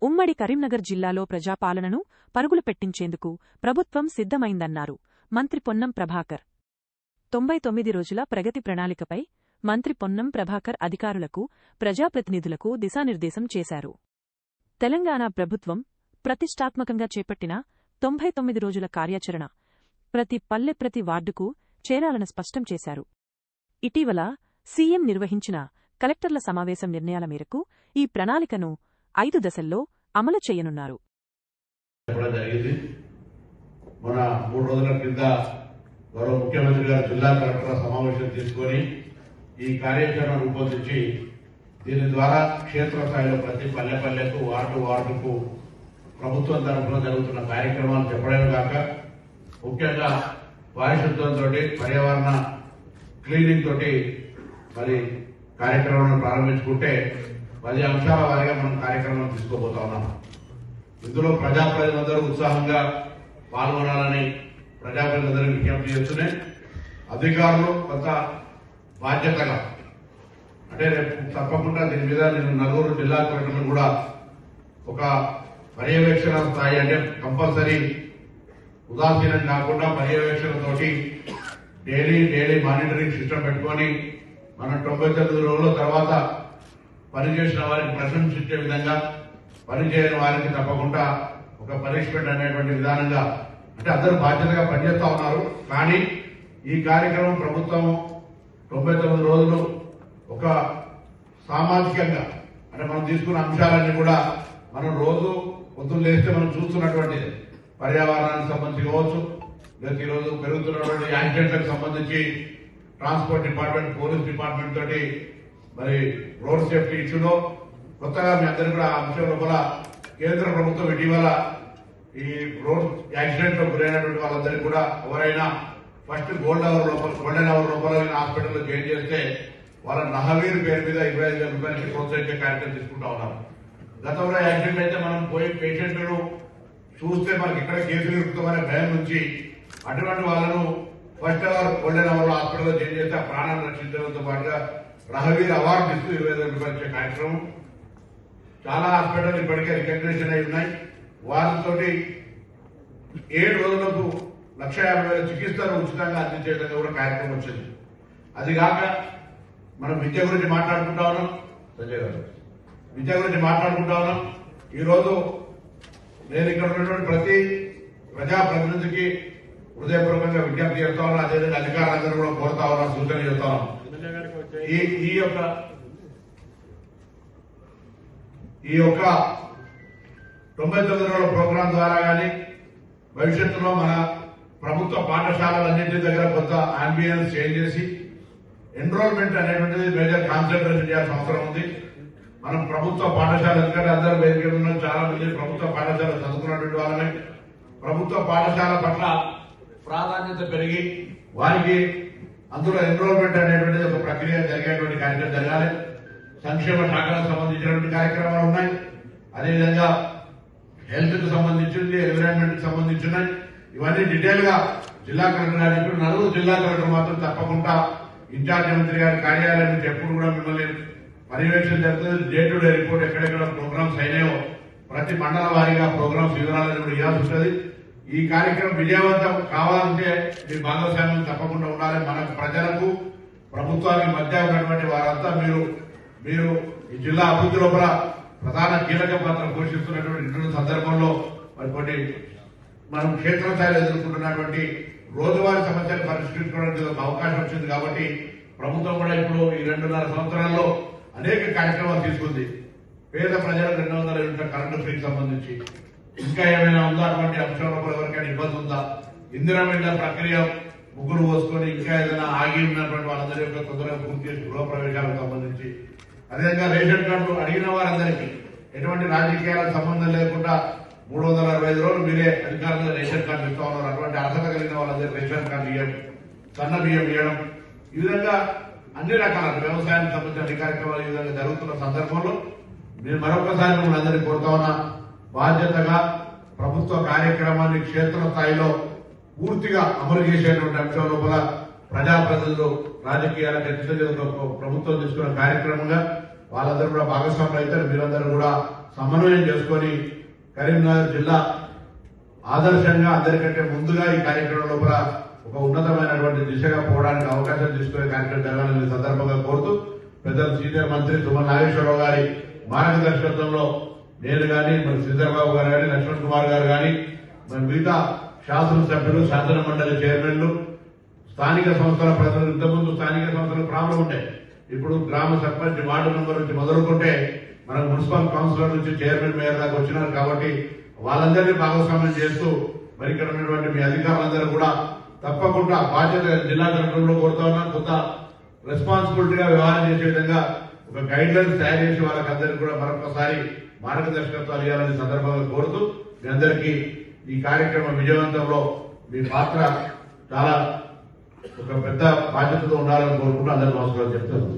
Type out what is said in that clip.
ఉమ్మడి కరీంనగర్ జిల్లాలో ప్రజాపాలనను పరుగులు పెట్టించేందుకు ప్రభుత్వం సిద్ధమైందన్నారు మంత్రి పొన్నం ప్రభాకర్. 99 రోజుల ప్రగతి ప్రణాళికపై మంత్రి పొన్నం ప్రభాకర్ అధికారులకు, ప్రజాప్రతినిధులకు దిశానిర్దేశం చేశారు. తెలంగాణ ప్రభుత్వం ప్రతిష్టాత్మకంగా చేపట్టిన 99 రోజుల కార్యాచరణ ప్రతి పల్లె, ప్రతి వార్డుకు చేరాలని స్పష్టం చేశారు. ఇటీవల సీఎం నిర్వహించిన కలెక్టర్ల సమావేశం నిర్ణయాల మేరకు ఈ ప్రణాళికను 5 దశల్లో అమలు చేయనున్నారు. మన 3 రోజుల క్రింద గౌరవ ముఖ్యమంత్రి గారు జిల్లా కలెక్టర్ల సమావేశం తీసుకుని ఈ కార్యాచరణ రూపొందించి దీని ద్వారా క్షేత్రస్థాయిలో ప్రతి పల్లెకు, వార్డుకు ప్రభుత్వం తరఫున జరుగుతున్న కార్యక్రమాలు చెప్పడమే కాక ముఖ్యంగా పారిశుద్ధ్యంతో, పర్యావరణ క్లీనింగ్ తోటి మరి కార్యక్రమాలను ప్రారంభించుకుంటే 10 అంశాల వారీగా మనం కార్యక్రమం తీసుకోబోతా ఉన్నాం. ఇందులో ప్రజాప్రతినిధులందరూ ఉత్సాహంగా పాల్గొనాలని ప్రజాప్రతినిధులు విజ్ఞప్తి చేస్తున్నాయి. అధికారులు కొంత బాధ్యతగా అంటే రేపు తప్పకుండా దీని మీద నేను నలుగురు జిల్లా కలెక్టర్లు కూడా ఒక పర్యవేక్షణ స్థాయి అంటే కంపల్సరీ ఉదాసీనం కాకుండా పర్యవేక్షణతోటి డైలీ మానిటరింగ్ సిస్టమ్ పెట్టుకొని మనం 99 రోజుల తర్వాత పనిచేసిన వారికి ప్రశంసించే విధంగా, పనిచేయని వారికి తప్పకుండా ఒక పనిష్మెంట్ అనేటువంటి విధానంగా అంటే అందరూ బాధ్యతగా పనిచేస్తా ఉన్నారు. కానీ ఈ కార్యక్రమం ప్రభుత్వం 99 రోజులు ఒక సామాజికంగా అంటే మనం తీసుకున్న అంశాలన్నీ కూడా మనం రోజు పొద్దున్న లేస్తే మనం చూస్తున్నటువంటి పర్యావరణానికి సంబంధించి కావచ్చు, ఈ రోజు పెరుగుతున్నటువంటి యాక్సిడెంట్లకు సంబంధించి ట్రాన్స్పోర్ట్ డిపార్ట్మెంట్, పోలీస్ డిపార్ట్మెంట్ తోటి మరి రోడ్ సేఫ్టీ ఇష్యూలో కొత్తగా మీ అందరూ కూడా అంశంలో కూడా కేంద్ర ప్రభుత్వం ఇటీవల ఈ రోడ్ యాక్సిడెంట్ లో గురైనటువంటి వాళ్ళందరికీ కూడా ఎవరైనా ఫస్ట్ గోల్డెన్ అవర్ లోపల హాస్పిటల్లో జాయిన్ చేస్తే వాళ్ళ నహవీర్ పేరు మీద 25,000 రూపాయలకి ప్రోత్సహించే కార్యక్రమం తీసుకుంటా ఉన్నారు. గతంలో యాక్సిడెంట్ అయితే మనం పోయి పేషెంట్లను చూస్తే మనకి ఇక్కడ కేసులు ఇరుకుతామనే భయం నుంచి అటువంటి వాళ్ళను ఫస్ట్ అవర్ గోల్డెన్ అవర్ లో హాస్పిటల్లో జాయిన్ చేస్తే ఆ ప్రాణాలను రక్షించడంతో పాటుగా రహవీర్ అవార్డు ఇస్తూ 25,000 రూపాయలు ఇచ్చే కార్యక్రమం చాలా హాస్పిటల్ ఇప్పటికే రికగ్నేషన్ అయి ఉన్నాయి. వారితోటి 7 రోజులకు 1,50,000 చికిత్సలు ఉచితంగా అందించే విధంగా కూడా కార్యక్రమం వచ్చింది. అది కాక మనం విద్య గురించి మాట్లాడుకుంటా ఉన్నాం. సంజయ్ గారు విద్య గురించి మాట్లాడుకుంటా ఉన్నాం. ఈరోజు నేను ఇక్కడ ఉన్నటువంటి ప్రతి ప్రజాప్రతినిధికి హృదయపూర్వకంగా విజ్ఞప్తి చేస్తా ఉన్నా, అదేవిధంగా అధికారులందరూ కూడా కోరుతా ఉన్నా, సూచన చేస్తా ఉన్నాం. ఈ యొక్క 99 రోజుల ప్రోగ్రాం ద్వారా కానీ భవిష్యత్తులో మన ప్రభుత్వ పాఠశాలలన్నింటి దగ్గర కొత్త అంబియన్స్ చేంజ్ చేసి ఎన్రోల్మెంట్ అనేటువంటిది మేజర్ కాన్సన్ట్రేషన్ చేయాల్సిన అవసరం ఉంది. మనం ప్రభుత్వ పాఠశాల ఎందుకంటే అందరూ వేదిక ఉన్న చాలా మంది ప్రభుత్వ పాఠశాల చదువుకున్నటువంటి వాళ్ళని ప్రభుత్వ పాఠశాల పట్ల ప్రాధాన్యత పెరిగి వారికి అందులో ఎన్రోల్మెంట్ అనేటువంటిది ఒక ప్రక్రియ జరిగేటువంటి కార్యక్రమం జరగాలి. సంక్షేమ శాఖలకు సంబంధించినటువంటి కార్యక్రమాలు ఉన్నాయి. అదేవిధంగా హెల్త్ కు సంబంధించింది, ఎన్విరాన్మెంట్ కు సంబంధించినవి ఇవన్నీ డీటెయిల్ గా జిల్లా కలెక్టర్ గారు ఇప్పుడు నలుగురు జిల్లా కలెక్టర్ మాత్రం తప్పకుండా ఇన్ఛార్జ్ మంత్రి గారి కార్యాలయం నుంచి ఎప్పుడు కూడా మిమ్మల్ని పర్యవేక్షణ జరుగుతుంది. డే టు డే రిపోర్ట్ ఎక్కడెక్కడ ప్రోగ్రామ్స్ అయినాయో ప్రతి మండల వారీగా ప్రోగ్రామ్స్ వివరాలను కూడా ఇవ్వాల్సి ఉంటుంది. ఈ కార్యక్రమం విజయవంతం కావాలంటే మీ భాగస్వామ్యం తప్పకుండా ఉండాలి. మనకు ప్రజలకు ప్రభుత్వానికి మధ్య ఉన్నటువంటి వారంతా మీరు ఈ జిల్లా అభివృద్ధి లోపల ప్రధాన కీలక పాత్ర పోషిస్తున్నటువంటి సందర్భంలో మరి కొన్ని మనం క్షేత్రస్థాయిలో ఎదుర్కొంటున్నటువంటి రోజువారీ సమస్యలు పరిష్కరించుకోవడానికి ఒక అవకాశం వచ్చింది. కాబట్టి ప్రభుత్వం కూడా ఇప్పుడు ఈ 2.5 సంవత్సరాల్లో అనేక కార్యక్రమాలు తీసుకుంది. పేద ప్రజలకు 200 యూనిట్ల కరెంటు ఫ్రీకి సంబంధించి ఇంకా ఏమైనా ఉందా, అటువంటి అంశంలో ఎవరికైనా ఇబ్బంది ఉందా, ఇందిరామిళ్ల ప్రక్రియ ముగ్గురు పోసుకొని ఇంకా ఏదైనా ఆగి ఉన్నటువంటి వాళ్ళందరి యొక్క తొందరగా పూర్తి చేసి గృహ ప్రవేశాలకు సంబంధించి, అదేవిధంగా రేషన్ కార్డు అడిగిన వారందరికీ ఎటువంటి రాజకీయాలకు సంబంధం లేకుండా 365 రోజులు మీరే అధికారులుగా రేషన్ కార్డు ఇస్తా ఉన్నారు. అటువంటి అర్హత కలిగిన వాళ్ళందరికీ రేషన్ కార్డు ఇవ్వడం, సన్న బియ్యం ఇవ్వడం, ఈ విధంగా అన్ని రకాల వ్యవసాయానికి సంబంధించిన అన్ని కార్యక్రమాలు ఈ విధంగా జరుగుతున్న సందర్భంలో నేను మరొకసారి మిమ్మల్ని అందరికీ కోరుతా ఉన్నా, బాధ్యతగా ప్రభుత్వ కార్యక్రమాన్ని క్షేత్రస్థాయిలో పూర్తిగా అమలు చేసేటువంటి అంశం లోపల ప్రజాప్రతినిధులు రాజకీయాలకు అతీతంగా ప్రభుత్వం తీసుకున్న కార్యక్రమంగా వాళ్ళందరూ కూడా భాగస్వాములు అయితే మీరందరూ కూడా సమన్వయం చేసుకొని కరీంనగర్ జిల్లా ఆదర్శంగా అందరికంటే ముందుగా ఈ కార్యక్రమం లోపల ఒక ఉన్నతమైనటువంటి దిశగా పోవడానికి అవకాశం తీసుకునే కార్యక్రమం జరగాలని ఈ సందర్భంగా కోరుతూ పెద్దలు సీనియర్ మంత్రి తుమ్మల నాగేశ్వరరావు గారి మార్గదర్శకత్వంలో నేను గాని మరి శ్రీధర్బాబు గారు గాని లక్ష్మణ్ కుమార్ గారు గాని మరి మిగతా శాసనసభ్యులు శాసన మండలి చైర్మన్లు స్థానిక సంస్థల ప్రజలు ఇంతకుముందు స్థానిక సంస్థల ప్రాబ్లం ఉంటాయి. ఇప్పుడు గ్రామ సర్పంచ్ వార్డు మెంబర్ నుంచి మొదలుకుంటే మనకు మున్సిపల్ కౌన్సిలర్ నుంచి చైర్మన్ మేయర్ దాకా వచ్చినారు. కాబట్టి వాళ్ళందరినీ భాగస్వామ్యం చేస్తూ మరి ఇక్కడ ఉన్నటువంటి మీ అధికారులందరూ కూడా తప్పకుండా బాధ్యత జిల్లా కలెక్టర్లో కోరుతా ఉన్నాను. కొంత రెస్పాన్సిబిలిటీగా వ్యవహారం చేసే విధంగా ఒక గైడ్ లైన్స్ తయారు చేసి వాళ్ళకందరికీ కూడా మరొకసారి మార్గదర్శకత్వాలు ఇవ్వాలని సందర్భంగా కోరుతూ మీ అందరికీ ఈ కార్యక్రమం విజయవంతంలో మీ పాత్ర చాలా ఒక పెద్ద బాధ్యతతో ఉండాలని కోరుకుంటూ అందరూ నమస్కారం చెప్తాను.